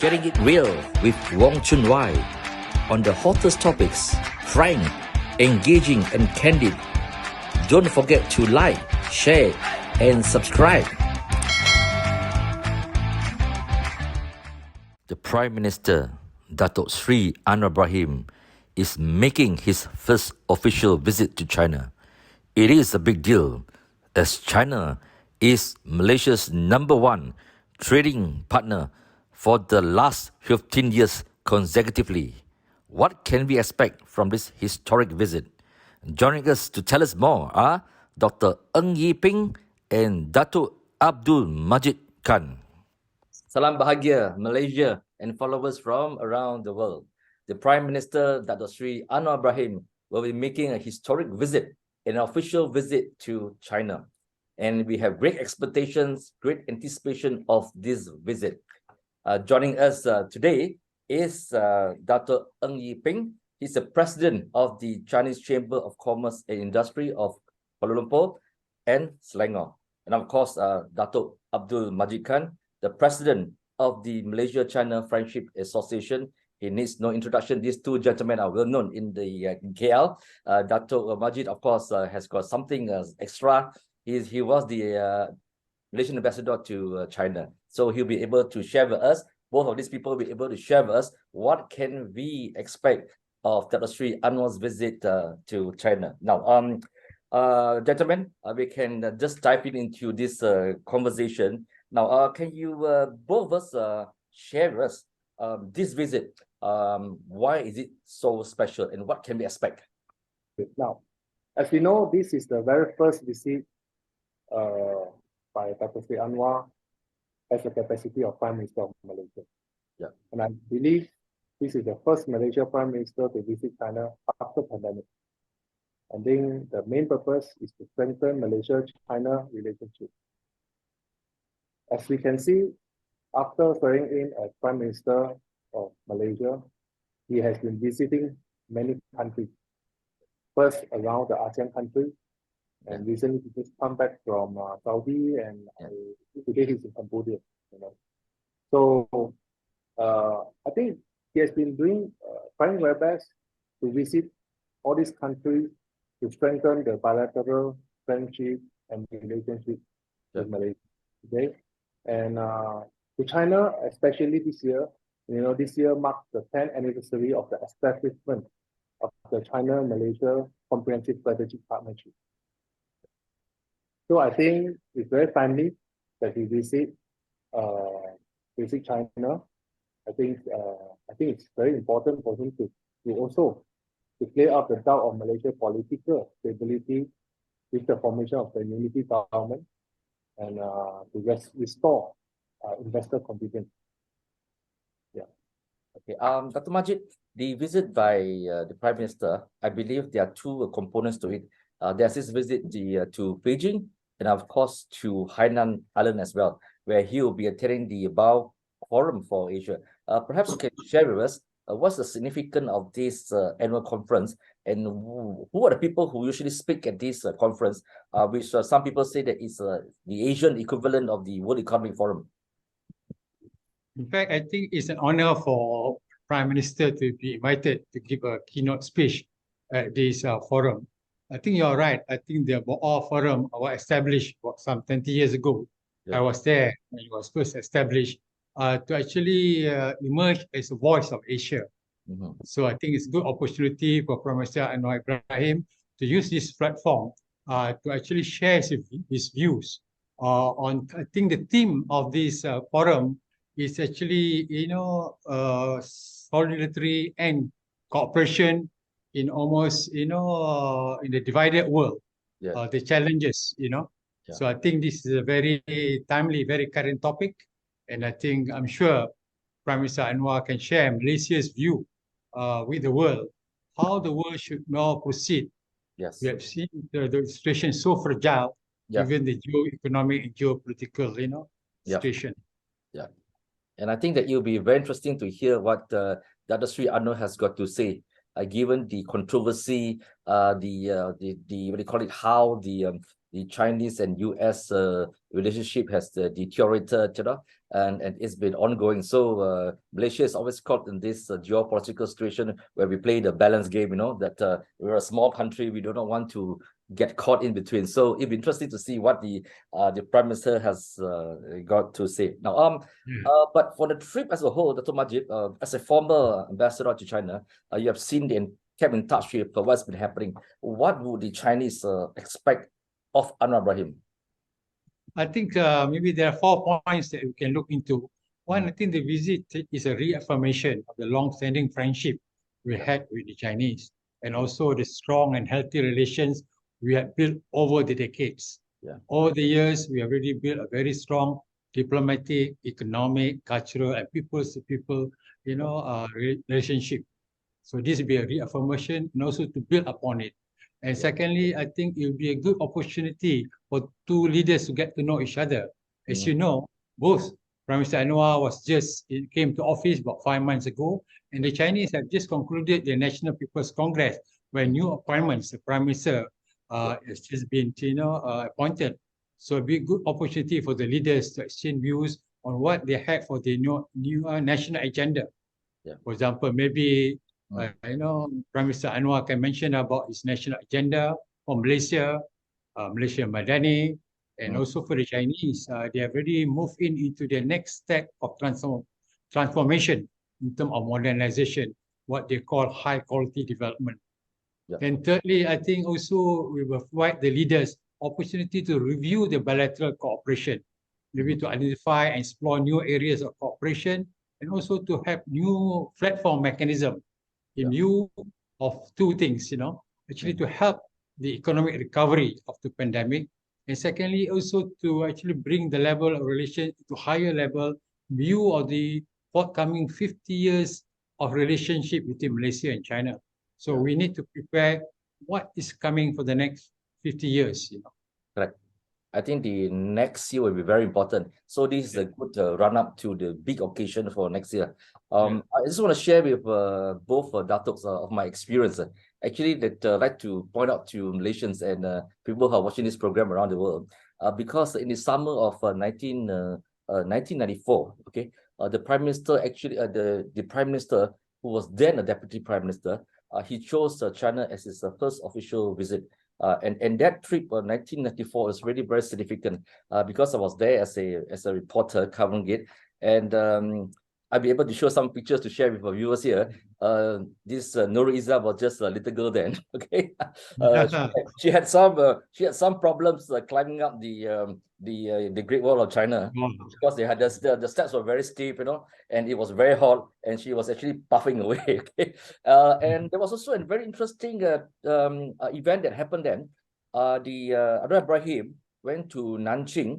Getting it real with RealChunWai on the hottest topics, frank, engaging and candid. Don't forget to like, share and subscribe. The Prime Minister, Datuk Sri Anwar Ibrahim, is making his first official visit to China. It is a big deal as China is Malaysia's #1 trading partner for the last 15 years consecutively. What can we expect from this historic visit? Joining us to tell us more are Dr. Pyng and Datuk Abdul Majid Khan. Salam bahagia Malaysia and followers from around the world. The Prime Minister Datuk Sri Anwar Ibrahim will be making a historic visit, an official visit to China. And we have great expectations, great anticipation of this visit. Joining us today is Dr. Pyng. He's the president of the Chinese Chamber of Commerce and Industry of Kuala Lumpur and Selangor. And of course, Datuk Abdul Majid Khan, the president of the Malaysia-China Friendship Association. He needs no introduction. These two gentlemen are well known in the KL. Datuk Majid, of course, has got something extra. He was the Malaysian ambassador to China. So he'll be able to share with us, both of these people will be able to share with us what can we expect of Datuk Sri Anwar's visit to China. Now, gentlemen, we can just dive into this conversation. Now, can you both of us share with us this visit? Why is it so special and what can we expect? Now, as we know, this is the very first visit by Dr. Sri Anwar as the capacity of Prime Minister of Malaysia. Yeah. And I believe this is the first Malaysia Prime Minister to visit China after pandemic. I think the main purpose is to strengthen Malaysia-China relationship. As we can see, after swearing in as Prime Minister of Malaysia, he has been visiting many countries. First around the ASEAN countries, and recently he just come back from Saudi, and today he's in Cambodia. So I think he has been trying their best to visit all these countries to strengthen the bilateral friendship and relationship with Malaysia today. And to China, especially this year, this year marks the 10th anniversary of the establishment of the China-Malaysia Comprehensive Strategic Partnership. So I think it's very timely that he visit China. I think it's very important for him to also clear up the doubt of Malaysia's political stability with the formation of the unity government and to restore investor confidence. Yeah. Okay. Dr. Majid, the visit by the Prime Minister, I believe there are two components to it. There's this visit to Beijing and of course to Hainan Island as well, where he will be attending the Bao Forum for Asia. Perhaps you can share with us what's the significance of this annual conference, and who are the people who usually speak at this conference, which some people say that it's the Asian equivalent of the World Economic Forum. In fact, I think it's an honor for Prime Minister to be invited to give a keynote speech at this forum. I think you're right. I think the Bao Forum was established some 20 years ago. Yeah. I was there when it was first established to actually emerge as a voice of Asia. So I think it's a good opportunity for Prime Minister Anwar Ibrahim to use this platform to actually share his views on. I think the theme of this forum is actually, solidarity and cooperation in almost, in the divided world, the challenges, So I think this is a very timely, very current topic. And I'm sure Prime Minister Anwar can share Malaysia's view with the world, how the world should now proceed. Yes. We have seen the situation so fragile, given the geo-economic and geopolitical, situation. Yeah. And I think that it will be very interesting to hear what Datuk Sri Anwar has got to say, given the controversy, what do you call it, how the the Chinese and US relationship has deteriorated, and it's been ongoing. So Malaysia is always caught in this geopolitical situation where we play the balance game, that we're a small country, we do not want to get caught in between. So it'd be interesting to see what the Prime Minister has got to say. Now, but for the trip as a whole, Dr. Majid, as a former ambassador to China, you have seen and kept in touch with what's been happening. What would the Chinese expect of Anwar Ibrahim? I think maybe there are 4 points that we can look into. One, I think the visit is a reaffirmation of the long-standing friendship we had with the Chinese, and also the strong and healthy relations we have built over the decades. Over the years, we have already built a very strong diplomatic, economic, cultural, and people-to-people, relationship. So this will be a reaffirmation and also to build upon it. And secondly, I think it will be a good opportunity for two leaders to get to know each other. As you know, both Prime Minister Anwar came to office about 5 months ago, and the Chinese have just concluded the National People's Congress, where new appointments, the Prime Minister has just been appointed. So it'll be a good opportunity for the leaders to exchange views on what they have for the new national agenda. For example, maybe Prime Minister Anwar can mention about his national agenda for Malaysia, Malaysia Madani, and also for the Chinese. They have already moved into the next step of transformation in terms of modernization, what they call high quality development. And thirdly, I think also we will provide the leaders opportunity to review the bilateral cooperation, maybe to identify and explore new areas of cooperation, and also to have new platform mechanism in view of two things, actually to help the economic recovery of the pandemic, and secondly also to actually bring the level of relation to higher level view of the forthcoming 50 years of relationship between Malaysia and China. So we need to prepare what is coming for the next 50 years. Correct. I think the next year will be very important. So this is a good run-up to the big occasion for next year. I just want to share with both Datuk of my experience. Actually, that I'd like to point out to Malaysians and people who are watching this program around the world, because in the summer of 1994, the Prime Minister the Prime Minister who was then a Deputy Prime Minister, he chose China as his first official visit. And that trip in 1994 was really very significant because I was there as a reporter covering it, and I'll be able to show some pictures to share with our viewers here. This Nur Izzah was just a little girl then. She had some problems climbing up the Great Wall of China because they had the steps were very steep, and it was very hot, and she was actually puffing away. And there was also a very interesting event that happened then. Anwar Ibrahim went to Nanjing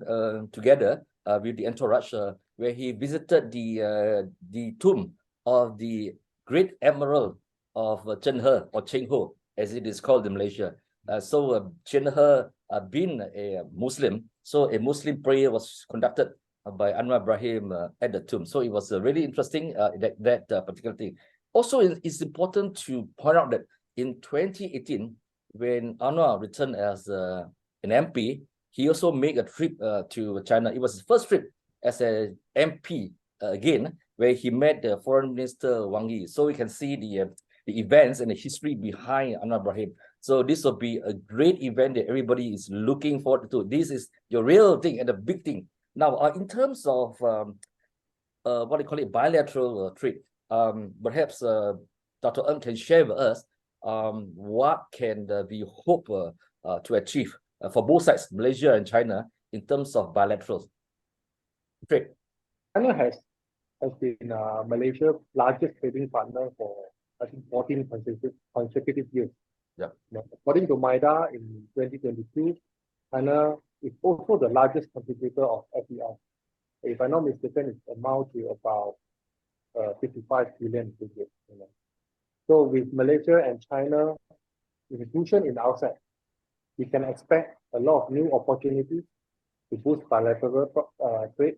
together with the entourage, where he visited the tomb of the Great Admiral of Chen He, or Cheng Ho, as it is called in Malaysia. So Chen He, being a Muslim, so a Muslim prayer was conducted by Anwar Ibrahim at the tomb. So it was really interesting, that particular thing. Also, it's important to point out that in 2018, when Anwar returned as an MP, he also made a trip to China. It was his first trip as an MP again, where he met the Foreign Minister Wang Yi. So we can see the events and the history behind Anwar Ibrahim. So this will be a great event that everybody is looking forward to. This is your real thing and the big thing. Now, in terms of what they call it, bilateral trip, perhaps Dr. Ng can share with us what can we hope to achieve for both sides, Malaysia and China, in terms of bilateral trade. China has been Malaysia's largest trading partner for, I think, 14 consecutive years. According to MIDA in 2022, China is also the largest contributor of FDI. If I'm not mistaken, it amounts to about 55 billion. So with Malaysia and China inclusion in outside, we can expect a lot of new opportunities to boost bilateral trade.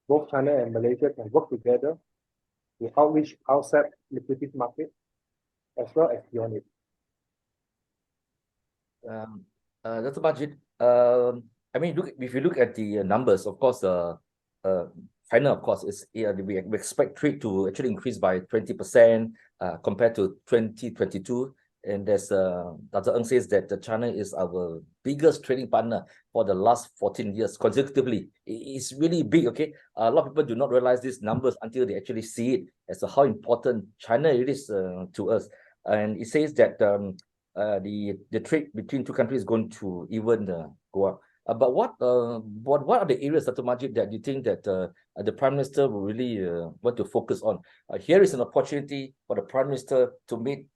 Both China and Malaysia can work together to outreach outside liquidity market as well as beyond it. Dr. Majid, I mean, if you look at the numbers, of course, China, of course, we expect trade to actually increase by 20% compared to 2022. And there's Dr. Ng says that China is our biggest trading partner for the last 14 years consecutively. It's really big, okay? A lot of people do not realize these numbers until they actually see it as to how important China it is to us. And it says that the trade between two countries is going to even go up. But what are the areas, Dr. Majid, that you think that the Prime Minister will really want to focus on? Here is an opportunity for the Prime Minister to meet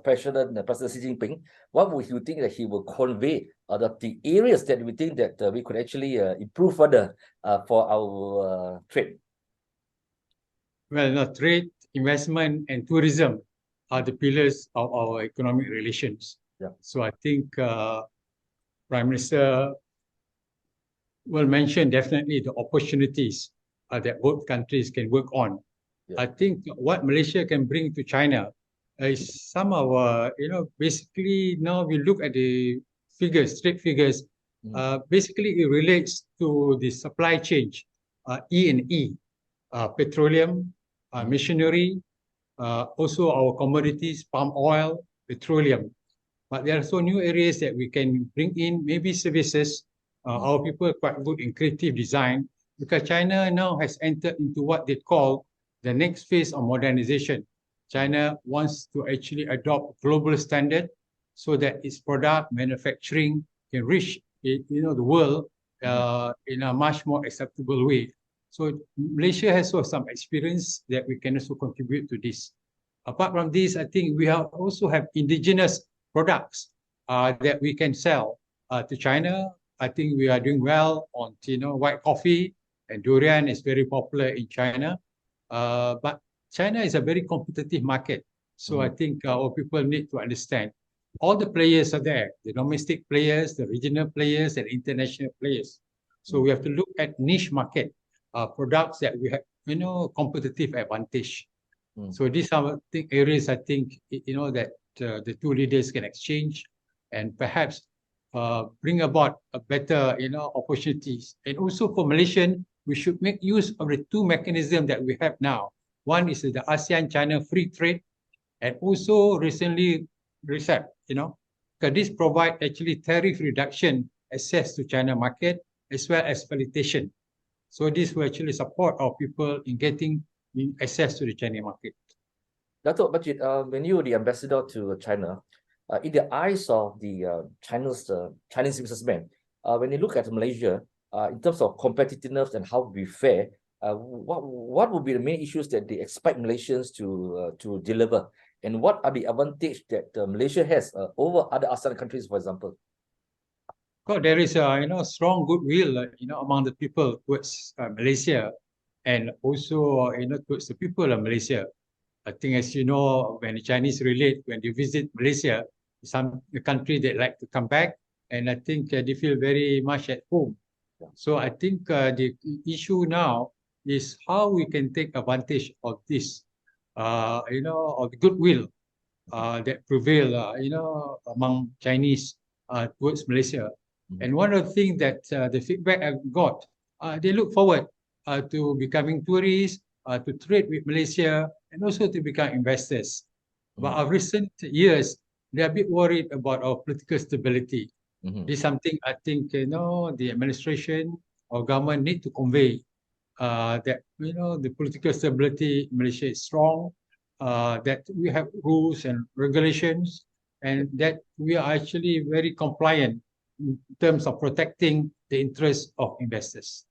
President Xi Jinping. What would you think that he will convey the areas that we think that we could actually improve further for our trade? Well, trade, investment, and tourism are the pillars of our economic relations. Yeah. So I think Prime Minister will mention definitely the opportunities that both countries can work on. Yeah. I think what Malaysia can bring to China is some of our, basically now we look at the figures, trade figures. Basically, it relates to the supply chain, E&E, petroleum, machinery, also our commodities, palm oil, petroleum. But there are so new areas that we can bring in, maybe services. Our people are quite good in creative design because China now has entered into what they call the next phase of modernization. China wants to actually adopt global standard so that its product manufacturing can reach the world in a much more acceptable way. So Malaysia has also some experience that we can also contribute to this. Apart from this, I think we also have indigenous products that we can sell to China. I think we are doing well on white coffee, and durian is very popular in China. But China is a very competitive market. So I think our people need to understand all the players are there, the domestic players, the regional players, and international players. So we have to look at niche market products that we have, competitive advantage. So these are areas I think, that the two leaders can exchange and perhaps bring about a better, opportunities. And also for Malaysian, we should make use of the two mechanisms that we have now. One is the ASEAN-China free trade, and also recently RCEP, because this provide actually tariff reduction access to China market as well as facilitation. So this will actually support our people in getting access to the China market. Dato' Majid, when you were the ambassador to China, in the eyes of the Chinese businessmen, when you look at Malaysia, in terms of competitiveness and how we fare, what would be the main issues that they expect Malaysians to deliver, and what are the advantage that Malaysia has over other ASEAN countries, for example? Well, there is a strong goodwill among the people towards Malaysia, and also towards the people of Malaysia. I think, as you know, when the Chinese when they visit Malaysia, the country they like to come back, and I think they feel very much at home. So I think the issue now is how we can take advantage of this, of the goodwill that prevail, among Chinese towards Malaysia. And one of the things that the feedback I've got, they look forward to becoming tourists, to trade with Malaysia, and also to become investors. But of recent years, they're a bit worried about our political stability. This is something I think the administration or government need to convey, that the political stability in Malaysia is strong, that we have rules and regulations, and that we are actually very compliant in terms of protecting the interests of investors.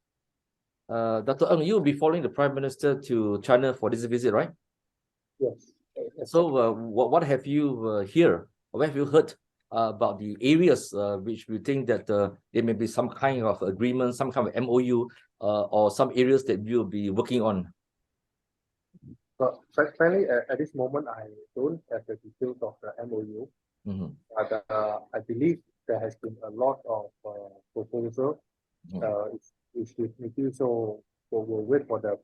Dr. Ng, you will be following the Prime Minister to China for this visit, right? Yes. So what have you what have you heard about the areas which we think that there may be some kind of agreement, some kind of MOU, or some areas that you'll be working on? But frankly, at this moment, I don't have the details of the MOU. But I believe there has been a lot of proposal. It's definitive, so we'll wait for them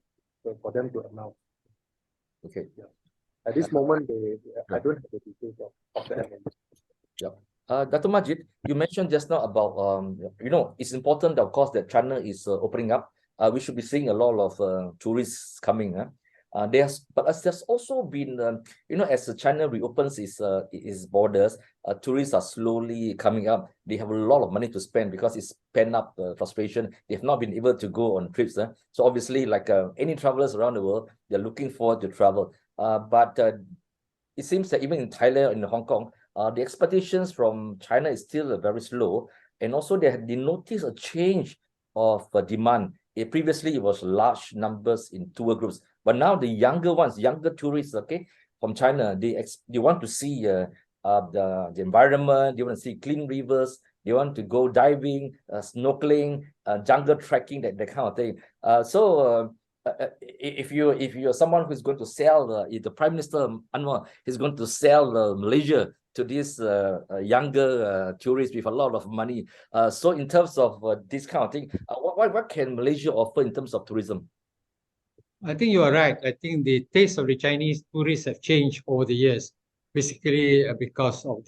to announce. Okay. Yeah. At this moment, I don't have the details of the MOU. Yeah. Dr. Majid, you mentioned just now about it's important, of course, that China is opening up. We should be seeing a lot of tourists coming. There's also been as China reopens its borders, tourists are slowly coming up. They have a lot of money to spend because it's pent up frustration. They've not been able to go on trips. So obviously, like any travelers around the world, they're looking forward to travel. But it seems that even in Thailand and Hong Kong, the expectations from China is still very slow. And also they noticed a change of demand. Previously, it was large numbers in tour groups. But now the younger ones, younger tourists, okay, from China, they want to see the environment. They want to see clean rivers. They want to go diving, snorkeling, jungle trekking, that kind of thing. If you're someone who's going to sell, if the Prime Minister Anwar is going to sell Malaysia to these younger tourists with a lot of money, so in terms of this kind of thing, what can Malaysia offer in terms of tourism? I think you are right. I think the taste of the Chinese tourists have changed over the years, basically because of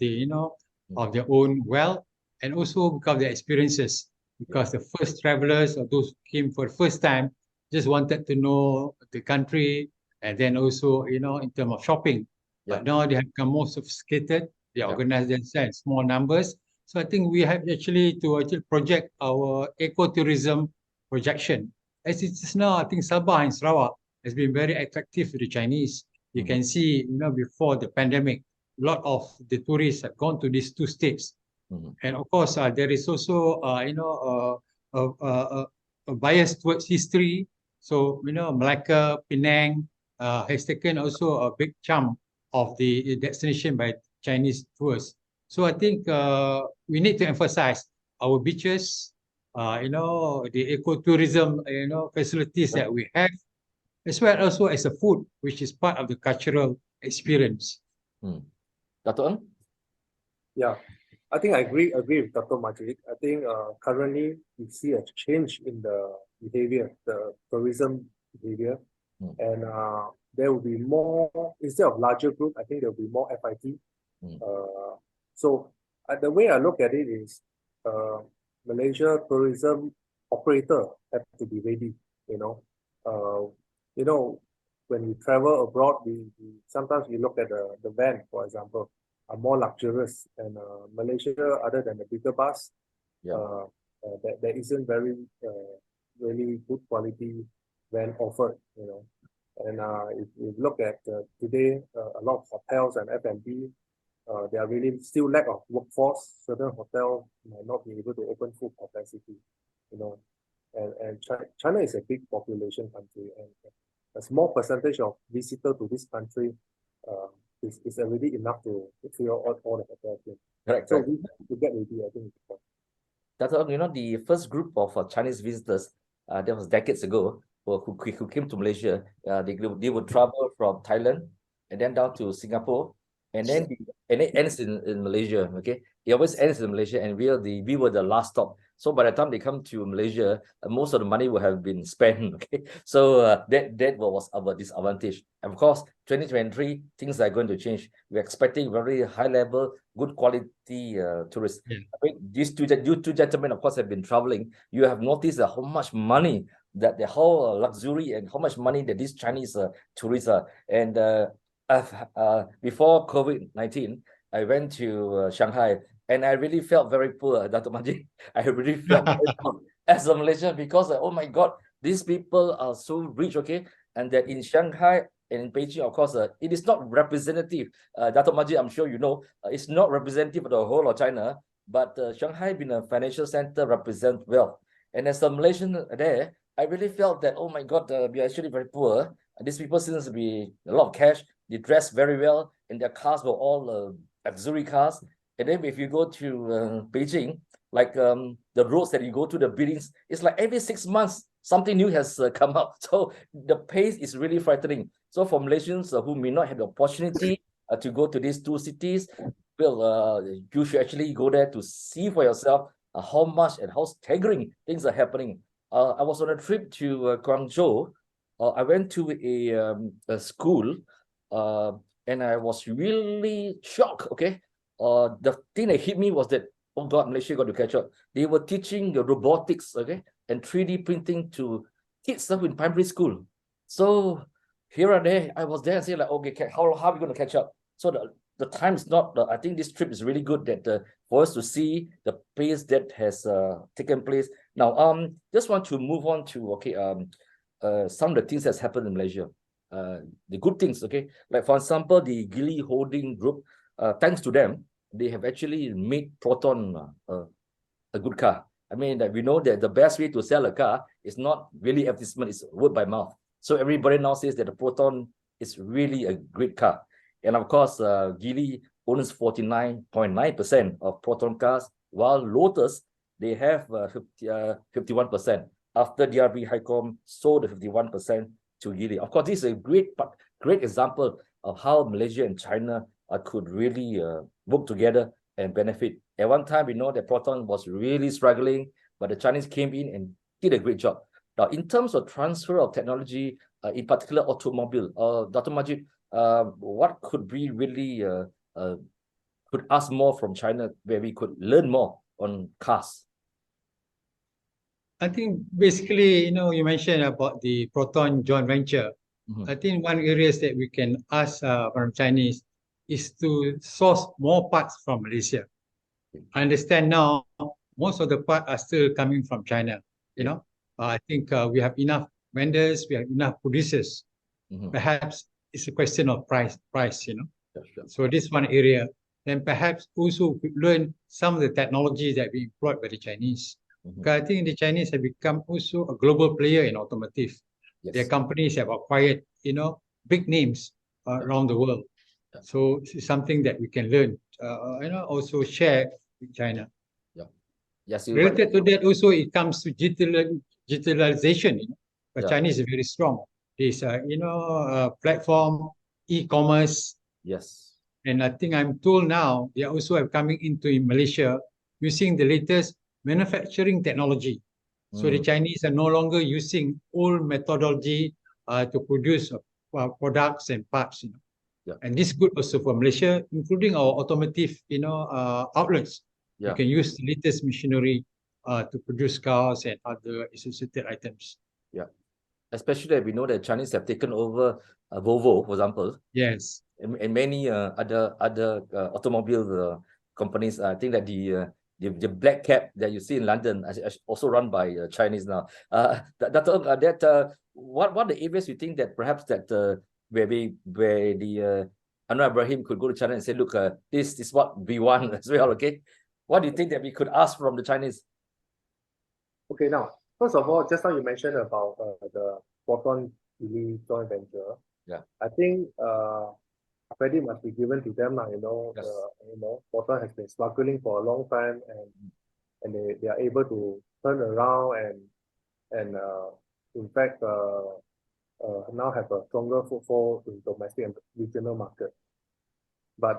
of their own wealth, and also because of their experiences. Because the first travelers or those who came for the first time just wanted to know the country, and then also in terms of shopping. But now they have become more sophisticated. They organize themselves in small numbers. So I think we have actually project our ecotourism projection. As it is now, I think Sabah and Sarawak has been very attractive to the Chinese. You can see, before the pandemic, a lot of the tourists have gone to these two states. And of course, there is also, a bias towards history. So, Malacca, Penang has taken also a big chunk of the destination by Chinese tourists. So I think we need to emphasize our beaches, the ecotourism, facilities that we have, as well also as the food, which is part of the cultural experience. Dr. Ng? Yeah, I think I agree with Dr. Majid. I think currently we see a change in the behavior, the tourism behavior, and there will be more, instead of larger group, I think there will be more FIT. So the way I look at it is Malaysia tourism operator have to be ready. When we travel abroad, we sometimes we look at the van, for example, are more luxurious, and Malaysia, other than the bigger bus, there isn't very really good quality van offered. And if you look at today, a lot of hotels and F&B, they are really still lack of workforce. Certain hotels might not be able to open full capacity. And China is a big population country, and a small percentage of visitors to this country is already enough to fill all the hotels. Correct. So we have to get ready, I think. Dr. Ng, the first group of Chinese visitors, that was decades ago, who came to Malaysia, they would travel from Thailand and then down to Singapore, and then it ends in Malaysia. Okay, it always ends in Malaysia, and we were the last stop. So by the time they come to Malaysia, most of the money will have been spent. Okay, so that was our disadvantage. And of course, 2023 things are going to change. We're expecting very high level, good quality tourists. I think you two gentlemen, of course, have been traveling. You have noticed how much money that the whole luxury and how much money that these Chinese tourists are. And before COVID-19, I went to Shanghai, and I really felt very poor, Dr. Majid. I really felt very poor as a Malaysian, because oh my God, these people are so rich, okay? And that in Shanghai and in Beijing, of course, it is not representative. Dr. Majid, I'm sure you know, it's not representative of the whole of China, but Shanghai being a financial center represents wealth. And as a Malaysian there, I really felt that, oh my God, we are actually very poor. These people seems to be a lot of cash. They dress very well, and their cars were all luxury cars. And then if you go to Beijing, like the roads that you go to, the buildings, it's like every 6 months, something new has come up. So the pace is really frightening. So for Malaysians who may not have the opportunity to go to these two cities, well, you should actually go there to see for yourself how much and how staggering things are happening. I was on a trip to Guangzhou. I went to a school, and I was really shocked. Okay, the thing that hit me was that, oh God, Malaysia got to catch up. They were teaching the robotics, okay, and 3D printing to kids in primary school. So here and there, I was there and say like, okay, how are we going to catch up? So the time is not. I think this trip is really good that for us to see the pace that has taken place. Now, just want to move on to some of the things that's happened in Malaysia. The good things, okay, like for example, the Gili Holding Group. Thanks to them, they have actually made Proton a good car. I mean, that we know that the best way to sell a car is not really advertisement, it's word by mouth. So everybody now says that the Proton is really a great car. And of course, Geely owns 49.9% of Proton cars, while Lotus, they have 51%. After DRB Highcom sold the 51% to Geely. Of course, this is a great example of how Malaysia and China could really work together and benefit. At one time, we know that Proton was really struggling, but the Chinese came in and did a great job. Now, in terms of transfer of technology, in particular automobile, Dr. Majid, what could we really could ask more from China where we could learn more on cars? I think basically, you mentioned about the Proton joint venture. I think one areas that we can ask from Chinese is to source more parts from Malaysia. I understand now most of the parts are still coming from China. I think we have enough vendors, we have enough producers. Perhaps it's a question of price. So this one area. Then perhaps also we learn some of the technology that we employed by the Chinese. Because I think the Chinese have become also a global player in automotive. Their companies have acquired, big names around the world. So it's something that we can learn, also share with China. Yes, related to that also, it comes to digitalization. But Chinese is very strong. This, platform, e-commerce. Yes. And I think I'm told now they also are coming into in Malaysia using the latest manufacturing technology. So the Chinese are no longer using old methodology to produce products and parts. And this is good also for Malaysia, including our automotive, outlets. You can use the latest machinery to produce cars and other associated items. Yeah, especially that we know that Chinese have taken over Volvo, for example. Yes. And many other automobile companies. I think that the black cab that you see in London is also run by Chinese now. What are the areas you think that perhaps that where the Anwar Ibrahim could go to China and say, look, this is what we want as well, okay? What do you think that we could ask from the Chinese? Okay, now, first of all, just now you mentioned about the Proton Geely joint venture. Yeah. I think credit must be given to them now. Proton has been struggling for a long time, and they are able to turn around and in fact now have a stronger foothold in domestic and regional market. But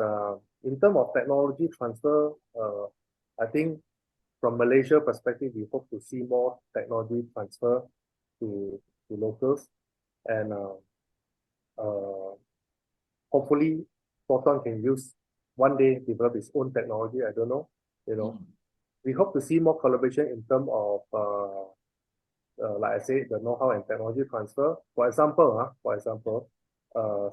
in terms of technology transfer, I think from Malaysia perspective, we hope to see more technology transfer to locals, and hopefully Proton can use one day develop its own technology. I don't know. We hope to see more collaboration in terms of like I said, the know-how and technology transfer. For example,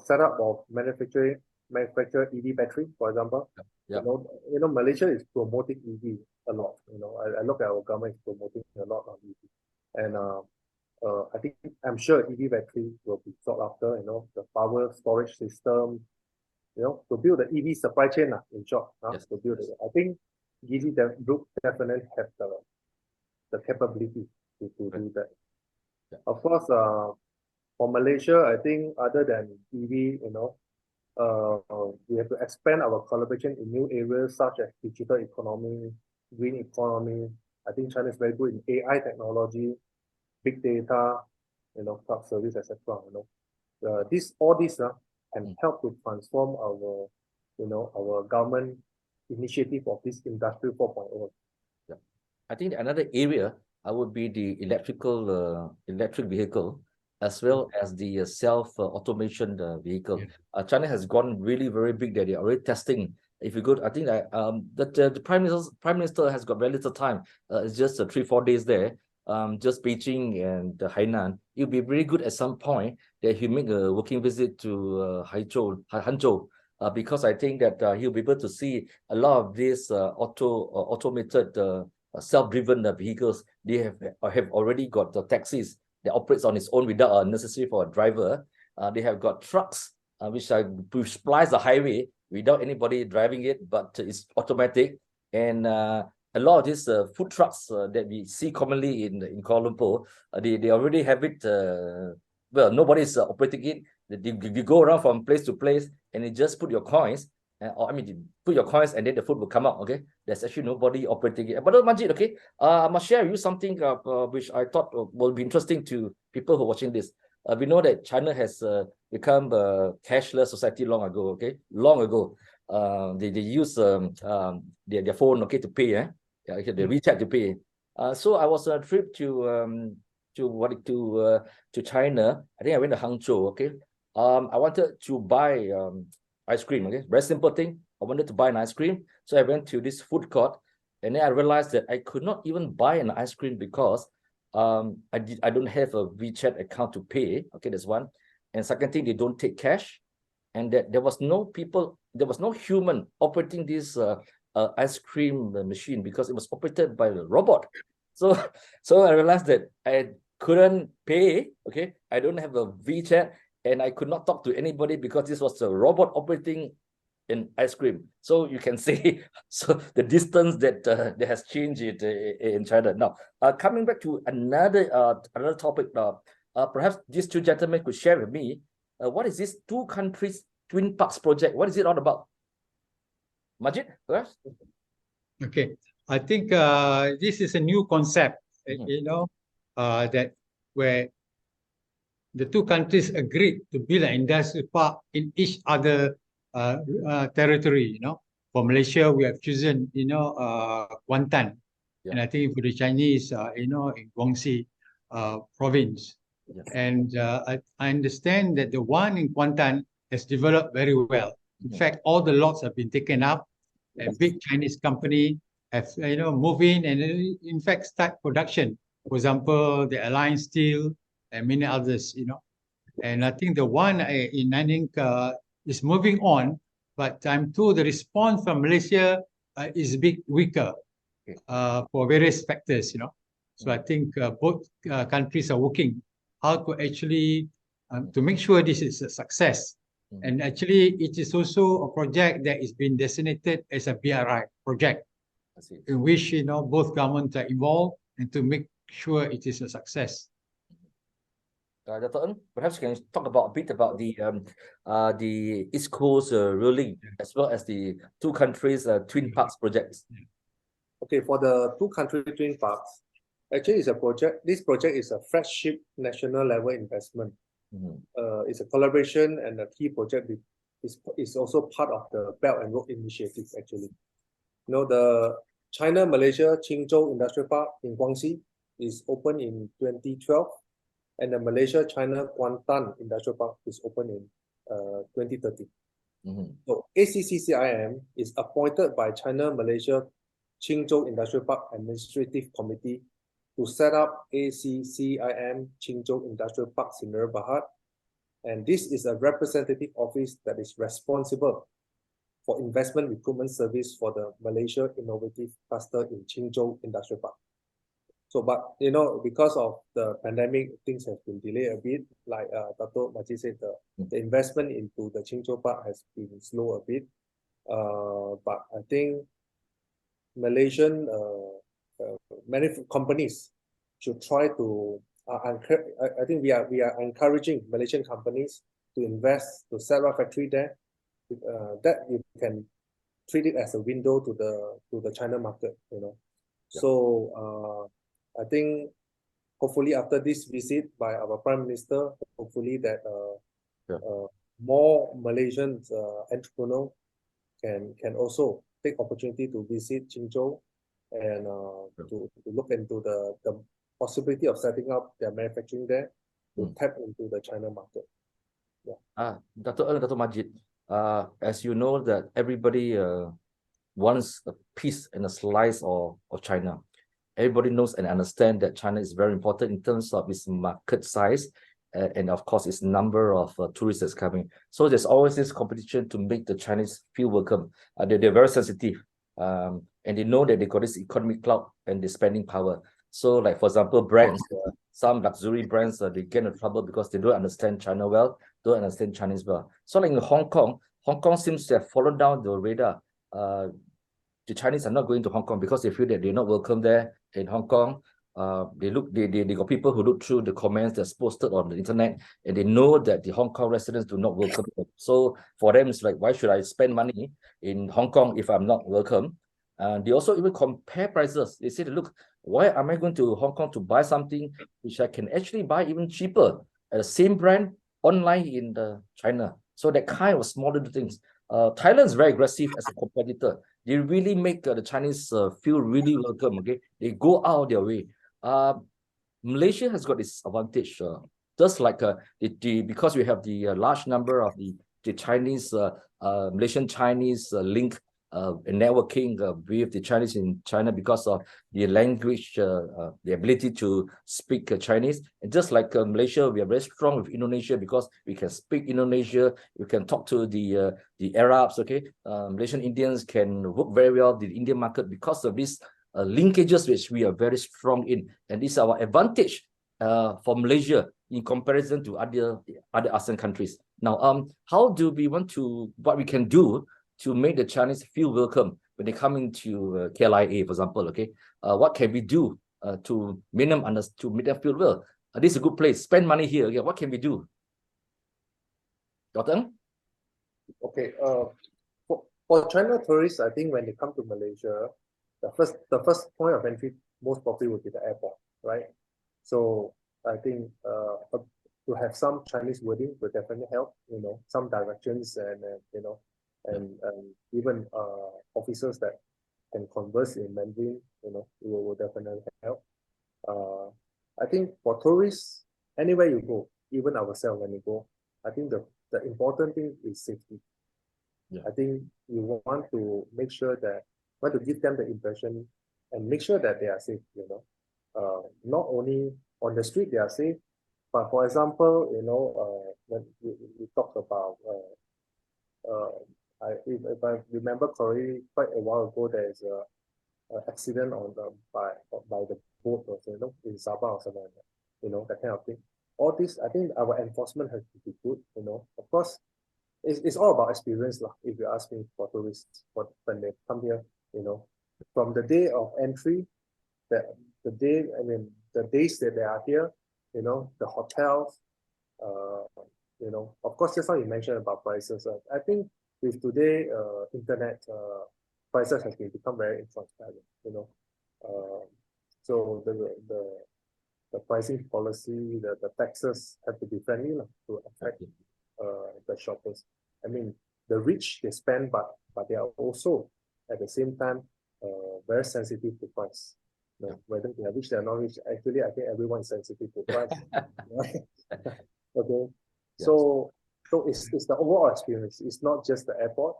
setup of manufacture EV battery, for example. Malaysia is promoting EV a lot. I look at our government is promoting a lot on EV, and I'm sure EV battery will be sought after. The power storage system, to build the EV supply chain. In short, to build it. I think Geely Group definitely have the capability to do that. Of course, for Malaysia, I think other than EV, we have to expand our collaboration in new areas such as digital economy, green economy. I think China is very good in AI technology, big data, cloud service, etc. All this can help to transform our government initiative of this Industry 4.0. Yeah. I think another area would be the electric vehicle, as well as the self automation vehicle. China has gone really very big there. They're already testing If you go, I think that the prime minister has got very little time. It's just 3-4 days there. Just Beijing and Hainan. It'll be very good at some point that he make a working visit to Hangzhou, because I think that he'll be able to see a lot of these automated self-driven vehicles. They have already got the taxis that operates on its own without necessary for a driver. They have got trucks which splice the highway without anybody driving it, but it's automatic. And a lot of these food trucks that we see commonly in Kuala Lumpur, they already have it. Well, nobody's operating it. You go around from place to place, and you just put your coins, or I mean, you put your coins, and then the food will come out. Okay, there's actually nobody operating it. But Majid, okay, I must share with you something which I thought will be interesting to people who are watching this. We know that China has become a cashless society long ago. Okay, long ago. They use their phone, okay, to pay. Yeah, the WeChat to pay. So I was on a trip to China. I think I went to Hangzhou. Okay. I wanted to buy ice cream. Okay, very simple thing. I wanted to buy an ice cream, so I went to this food court, and then I realized that I could not even buy an ice cream because I don't have a WeChat account to pay. Okay, that's one. And second thing, they don't take cash, and that there was no human operating this ice cream machine because it was operated by a robot. So I realized that I couldn't pay. Okay, I don't have a WeChat, and I could not talk to anybody because this was a robot operating in ice cream. So you can see so the distance that has changed it in China. Now, coming back to another topic, perhaps these two gentlemen could share with me what is this two countries twin parks project? What is it all about? Majid, perhaps? Okay, I think this is a new concept, that where the two countries agreed to build an industrial park in each other territory. For Malaysia, we have chosen, Kuantan, and I think for the Chinese, in Guangxi province. Yeah. And I understand that the one in Kuantan has developed very well. In fact, all the lots have been taken up, and big Chinese company have moved in and in fact start production. For example, the Alliance Steel and many others. And I think the one in Nanning is moving on, but I'm told the response from Malaysia is a bit weaker for various factors. So I think both countries are working how to actually to make sure this is a success. And actually, it is also a project that is being designated as a BRI project, in which both governments are involved and to make sure it is a success. Dr. Ng, perhaps you can talk a bit about the East Coast ruling as well as the two countries twin parks projects. Okay, for the two country twin parks, actually it's a project. This project is a flagship national level investment. It's a collaboration, and a key project is also part of the Belt and Road Initiative. Actually, the China-Malaysia Qingzhou Industrial Park in Guangxi is open in 2012, and the Malaysia-China Kuantan Industrial Park is open in 2013. So ACCCIM is appointed by China-Malaysia Qingzhou Industrial Park Administrative Committee to set up ACCIM Qingzhou Industrial Park Sdn Bhd, and this is a representative office that is responsible for investment recruitment service for the Malaysia Innovative Cluster in Qingzhou Industrial Park. So, but because of the pandemic, things have been delayed a bit. Like Dr. Majid said, the investment into the Qingzhou Park has been slow a bit. But I think Malaysian many companies should try to. I think we are encouraging Malaysian companies to invest, to set up a factory there. That you can treat it as a window to the China market. So I think hopefully after this visit by our Prime Minister, hopefully that more Malaysian entrepreneurs can also take opportunity to visit Qingzhou and to look into the possibility of setting up their manufacturing there to tap into the China market. Dr. Majid, as you know that everybody wants a piece and a slice of China. Everybody knows and understands that China is very important in terms of its market size and of course its number of tourists that's coming. So there's always this competition to make the Chinese feel welcome. They're very sensitive, and they know that they got this economic clout and the spending power. So like for example, brands, some luxury brands, they get into trouble because they don't understand China well, don't understand Chinese well. So like in Hong Kong seems to have fallen down the radar. The Chinese are not going to Hong Kong because they feel that they're not welcome there in Hong Kong. They got people who look through the comments that's posted on the internet, and they know that the Hong Kong residents do not welcome them. So for them, it's like, why should I spend money in Hong Kong if I'm not welcome? And they also even compare prices. They say, look, why am I going to Hong Kong to buy something which I can actually buy even cheaper at the same brand online in China? So that kind of small little things. Thailand is very aggressive as a competitor. They really make the Chinese feel really welcome. Okay, they go out of their way. Malaysia has got this advantage, just like because we have the large number of the Chinese Malaysian Chinese link networking with the Chinese in China because of the language, the ability to speak Chinese. And just like Malaysia, we are very strong with Indonesia because we can speak Indonesia. We can talk to the Arabs. Okay, Malaysian Indians can work very well the Indian market because of these linkages which we are very strong in, and this is our advantage for Malaysia in comparison to other ASEAN countries. Now, how do we want to, what we can do to make the Chinese feel welcome when they come into KLIA, for example? Okay, what can we do to make them feel well? This is a good place. Spend money here. Okay, what can we do? Dr. Ng? Okay. For China tourists, I think when they come to Malaysia, the first point of entry most probably would be the airport, right? So I think to have some Chinese wording will definitely help. Some directions and and even officers that can converse in Mandarin, will definitely help. I think for tourists, anywhere you go, even ourselves when you go, I think the important thing is safety. Yeah. I think you want to make sure that, want to give them the impression and make sure that they are safe, not only on the street they are safe, but for example, when we talked about, if I remember correctly, quite a while ago, there is a accident on by the boat or in Sabah or something like that, that kind of thing. All this, I think our enforcement has to be good, Of course, it's all about experience, if you ask me, for tourists, when they come here, from the day of entry, the days that they are here, the hotels, of course, just how you mentioned about prices. I think with today, internet prices has become very transparent, so the pricing policy, the taxes have to be friendly to attract the shoppers. I mean, the rich, they spend, but they are also at the same time very sensitive to price. Whether they are rich or not rich, actually, I think everyone is sensitive to price. Okay, Yes. So it's the overall experience. It's not just the airport.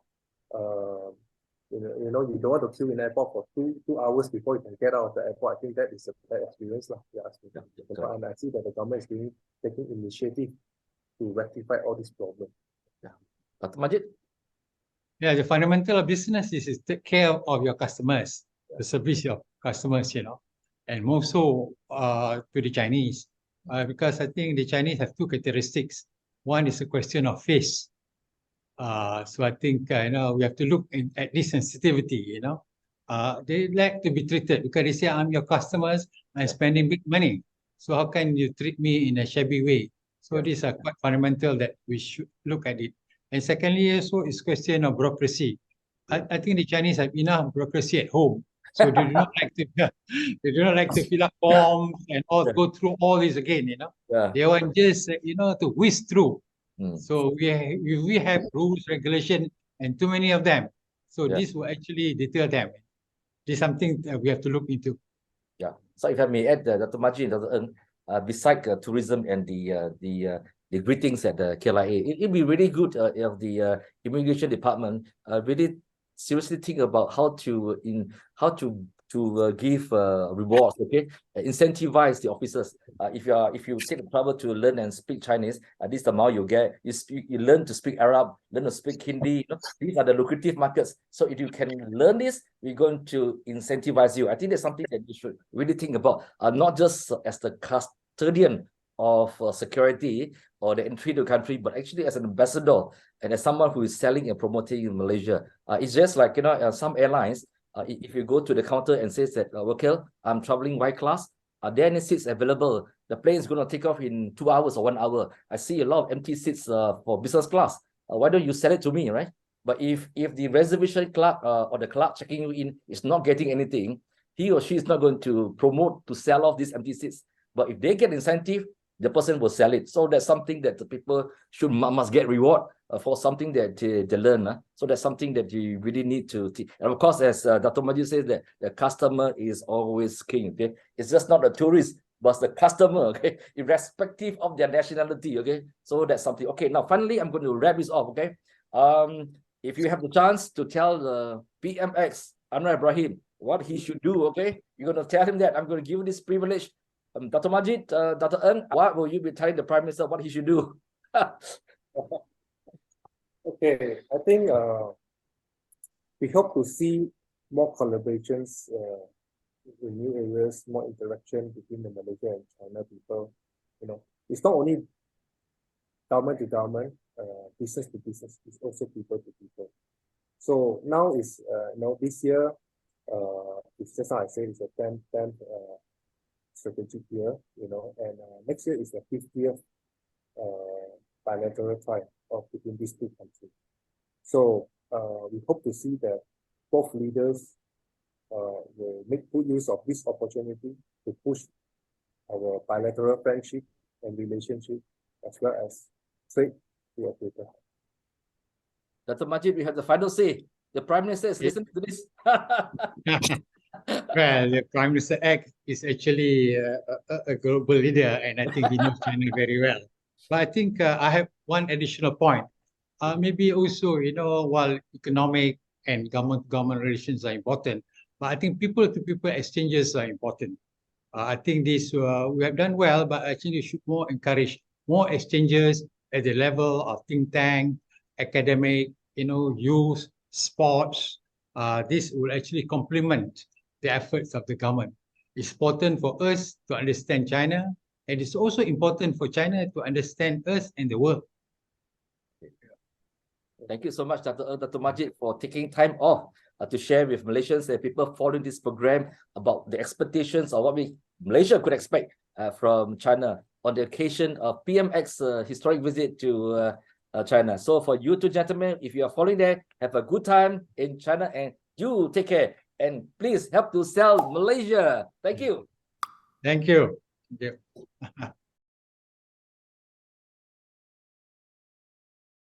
You don't want to queue in the airport for two hours before you can get out of the airport. I think that is a bad experience, and I see that the government is taking initiative to rectify all these problems. Dr. Majid? Yeah, the fundamental of business is take care of your customers, the service of customers, and more so to the Chinese, because I think the Chinese have two characteristics. One is a question of face. So I think we have to look at this sensitivity. They like to be treated because they say, I'm your customers, I'm spending big money. So how can you treat me in a shabby way? So these are quite fundamental that we should look at it. And secondly, also is question of bureaucracy. I think the Chinese have enough bureaucracy at home, so they do not like to they do not like to fill up forms and go through all this again. They want just to whisk through. So we have rules, regulation, and too many of them. So this will actually deter them. This is something that we have to look into. Yeah. So if I may add, Dr. Majid and Dr. Ng, besides tourism and the greetings at the KLIA. It'd be really good if the immigration department really seriously think about how to give rewards, okay, incentivize the officers. If you take the trouble to learn and speak Chinese, this is the amount you get. You learn to speak Arab, learn to speak Hindi. These are the lucrative markets. So if you can learn this, we're going to incentivize you. I think that's something that you should really think about, not just as the custodian of security or the entry to the country, but actually as an ambassador and as someone who is selling and promoting in Malaysia. It's just like, some airlines, if you go to the counter and says that, okay, I'm traveling Y class, are there any seats available? The plane is going to take off in 2 hours or 1 hour. I see a lot of empty seats for business class. Why don't you sell it to me, right? But if the reservation clerk or the clerk checking you in is not getting anything, he or she is not going to promote to sell off these empty seats. But if they get incentive, the person will sell it. So that's something that the people must get reward for something that they learn. So that's something that you really need to teach. And of course, as Dr. Majid says, that the customer is always king. Okay, it's just not the tourist, but the customer. Okay, irrespective of their nationality. Okay, so that's something. Okay, now finally, I'm going to wrap this off. Okay, if you have the chance to tell the PMX Anwar Ibrahim what he should do, okay, you're going to tell him that I'm going to give you this privilege. Dr. Majid, Dr. Ng, what will you be telling the Prime Minister what he should do? Okay, I think we hope to see more collaborations in new areas, more interaction between the Malaysia and China people. It's not only government to government, business to business, it's also people to people. So now is, this year, it's just how I said, it's a 10th strategic year, and next year is the 50th bilateral tie between these two countries. So we hope to see that both leaders will make good use of this opportunity to push our bilateral friendship and relationship as well as trade to a greater height. Dr. Majid, we have the final say. The Prime Minister is listening to this. Well, the Prime Minister is actually a global leader, and I think he knows China very well. But I think I have one additional point. Maybe also, while economic and government-to-government relations are important, but I think people-to-people exchanges are important. I think this we have done well, but actually we should encourage more exchanges at the level of think tank, academic, youth, sports. This will actually complement the efforts of the government. It's important for us to understand China, and it's also important for China to understand us and the world. Thank you so much, Dr. Majid, for taking time off to share with Malaysians and people following this program about the expectations of what Malaysia could expect from China on the occasion of PMX historic visit to China. So for you two gentlemen, if you are following there, have a good time in China and you take care. And please help to sell Malaysia. Thank you. Thank you. Thank you.